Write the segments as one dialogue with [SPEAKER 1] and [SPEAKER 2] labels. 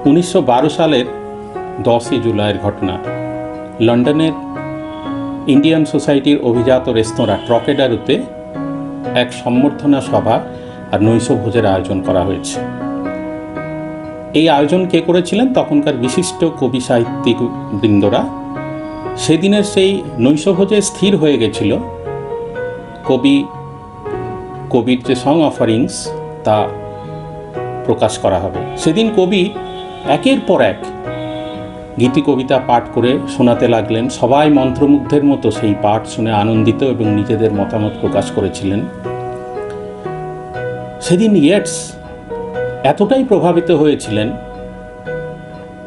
[SPEAKER 1] 1912 সালের 10ই জুলাইয়ের ঘটনা। লন্ডনের ইন্ডিয়ান সোসাইটির অভিজাত রেস্তোরাঁ ট্রকেডারোতে এক সম্বর্ধনা সভা আর নৈশভোজের আয়োজন করা হয়েছে। এই আয়োজন কে করেছিলেন? তখনকার বিশিষ্ট কবি সাহিত্যিক বৃন্দরা। সেদিনের সেই নৈশভোজে স্থির হয়ে গেছিল কবির যে সং অফারিংস তা প্রকাশ করা হবে। সেদিন কবি একের পর এক গীতি কবিতা পাঠ করে শোনাতে লাগলেন। সবাই মন্ত্রমুগ্ধের মতো সেই পাঠ শুনে আনন্দিত এবং নিজেদের মতামত প্রকাশ করেছিলেন। সেদিন ইয়েটস এতটাই প্রভাবিত হয়েছিলেন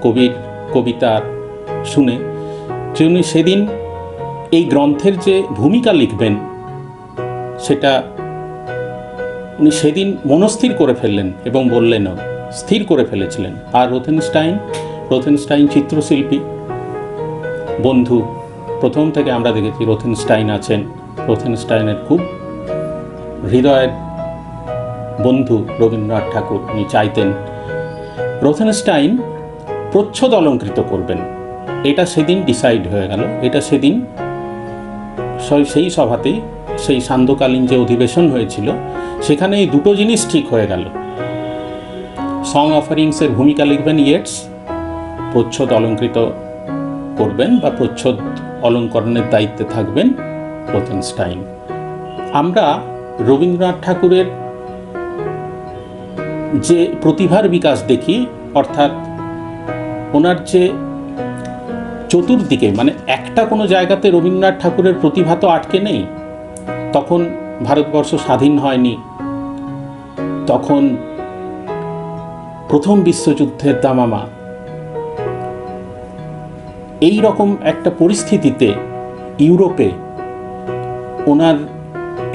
[SPEAKER 1] কবির কবিতার শুনে যে উনি সেদিন এই গ্রন্থের যে ভূমিকা লিখবেন সেটা উনি সেদিন মনস্থির করে ফেললেন এবং বললেনও, স্থির করে ফেলেছিলেন। আর রোথেনস্টাইন চিত্রশিল্পী বন্ধু, প্রথম থেকে আমরা দেখেছি রোথেনস্টাইন আছেন। রোথেনস্টাইনের খুব হৃদয়ের বন্ধু রবীন্দ্রনাথ ঠাকুর। উনি চাইতেন রোথেনস্টাইন প্রচ্ছদ অলঙ্কৃত করবেন। এটা সেদিন ডিসাইড হয়ে গেল। এটা সেদিন সেই সভাতেই, সেই সান্ধ্যকালীন যে অধিবেশন হয়েছিল সেখানে এই দুটো জিনিস ঠিক হয়ে গেল। সং অফারিংসের ভূমিকা লিখবেন ইয়েটস, প্রচ্ছদ অলঙ্কৃত করবেন বা প্রচ্ছদ অলঙ্করণের দায়িত্বে থাকবেন রোথেনস্টাইন। আমরা রবীন্দ্রনাথ ঠাকুরের যে প্রতিভার বিকাশ দেখি, অর্থাৎ ওনার যে চতুর্দিকে, মানে একটা কোনো জায়গাতে রবীন্দ্রনাথ ঠাকুরের প্রতিভা তো আটকে নেই। তখন ভারতবর্ষ স্বাধীন হয়নি, তখন প্রথম বিশ্বযুদ্ধের দামামা। এই রকম একটা পরিস্থিতিতে ইউরোপে ওনার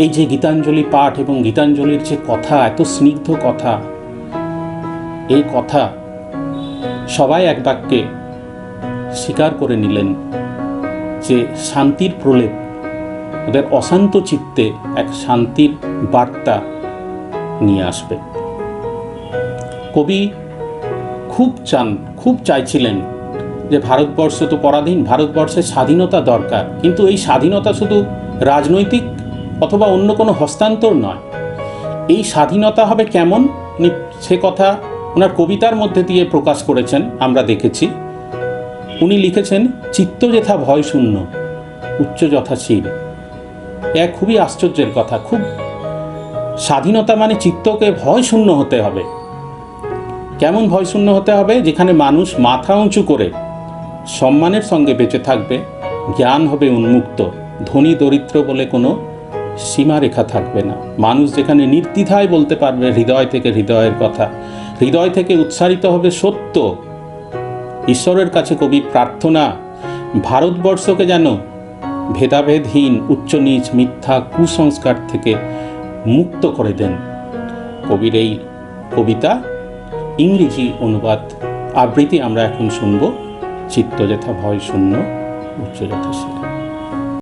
[SPEAKER 1] এই যে গীতাঞ্জলি পাঠ এবং গীতাঞ্জলির যে কথা, এত স্নিগ্ধ কথা, এই কথা সবাই এক বাক্যে স্বীকার করে নিলেন যে শান্তির প্রলেপ, ওদের অশান্ত চিত্তে এক শান্তির বার্তা নিয়ে আসবে। কবি খুব চাইছিলেন যে ভারতবর্ষ তো পরাধীন, ভারতবর্ষের স্বাধীনতা দরকার। কিন্তু এই স্বাধীনতা শুধু রাজনৈতিক অথবা অন্য কোনো হস্তান্তর নয়। এই স্বাধীনতা হবে কেমন, সে কথা ওনার কবিতার মধ্যে দিয়ে প্রকাশ করেছেন, আমরা দেখেছি। উনি লিখেছেন, চিত্ত যেথা ভয় শূন্য, উচ্চ যথা শির। এক খুবই আশ্চর্যের কথা। খুব স্বাধীনতা মানে চিত্তকে ভয় শূন্য হতে হবে। কেমন ভয় শূন্য হতে হবে? যেখানে মানুষ মাথা উঁচু করে সম্মানের সঙ্গে বেঁচে থাকবে, জ্ঞান হবে উন্মুক্ত, ধনী দরিদ্র বলে কোনো সীমারেখা থাকবে না। মানুষ যেখানে নির্দ্বিধায় বলতে পারবে হৃদয় থেকে হৃদয়ের কথা, হৃদয় থেকে উচ্চারিত হবে সত্য। ঈশ্বরের কাছে কবি প্রার্থনা, ভারতবর্ষকে যেন ভেদাভেদহীন উচ্চ নীচ মিথ্যা কুসংস্কার থেকে মুক্ত করে দেন। কবির এই কবিতা ইংরেজি অনুবাদ আবৃত্তি আমরা এখন শুনব। চিত্ত যেথা ভয় শূন্য, উচ্চ যথা শির।